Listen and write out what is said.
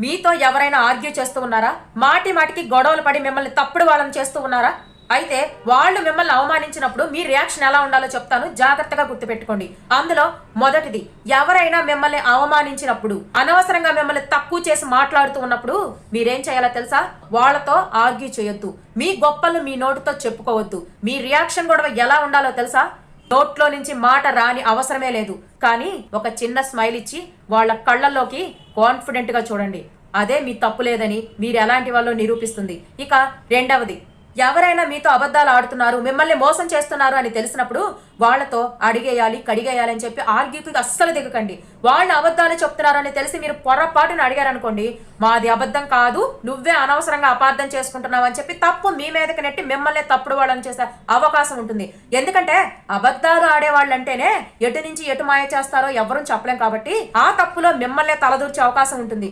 మీతో ఎవరైనా ఆర్గ్యూ చేస్తూ ఉన్నారా? మాటి మాటికి గొడవలు పడి మిమ్మల్ని తప్పుడు వాళ్ళని చేస్తూ ఉన్నారా? అయితే వాళ్ళు మిమ్మల్ని అవమానించినప్పుడు మీ రియాక్షన్ ఎలా ఉండాలో చెప్తాను, జాగ్రత్తగా గుర్తుపెట్టుకోండి. అందులో మొదటిది, ఎవరైనా మిమ్మల్ని అవమానించినప్పుడు, అనవసరంగా మిమ్మల్ని తక్కువ చేసి మాట్లాడుతూ ఉన్నప్పుడు మీరేం చేయాలో తెలుసా? వాళ్ళతో ఆర్గ్యూ చేయొద్దు. మీ గొప్పలు మీ నోటితో చెప్పుకోవద్దు. మీ రియాక్షన్ కూడా ఎలా ఉండాలో తెలుసా? నోట్లో నుంచి మాట రాని అవసరమే లేదు, కానీ ఒక చిన్న స్మైల్ ఇచ్చి వాళ్ళ కళ్ళల్లోకి కాన్ఫిడెంట్ గా చూడండి. అదే మీ తప్పు లేదని మీరు ఎలాంటి వాళ్ళు నిరూపిస్తుంది. ఇక రెండవది, ఎవరైనా మీతో అబద్ధాలు ఆడుతున్నారు, మిమ్మల్ని మోసం చేస్తున్నారు అని తెలిసినప్పుడు వాళ్లతో అడిగేయాలి కడిగేయాలి అని చెప్పి ఆర్గ్యూకి అస్సలు దిగకండి. వాళ్ళు అబద్ధాలు చెప్తున్నారని తెలిసి మీరు పొరపాటును అడిగారనుకోండి, మాది అబద్ధం కాదు, నువ్వే అనవసరంగా అపార్థం చేసుకుంటున్నావు అని చెప్పి తప్పు మీ మీదకి నెట్టి మిమ్మల్ని తప్పుడు వాళ్ళని చేసే అవకాశం ఉంటుంది. ఎందుకంటే అబద్ధాలు ఆడేవాళ్ళంటేనే ఎటు నుంచి ఎటు మాయ చేస్తారో ఎవరూ చెప్పలేం కాబట్టి ఆ తప్పులో మిమ్మల్నే తలదూర్చే అవకాశం ఉంటుంది.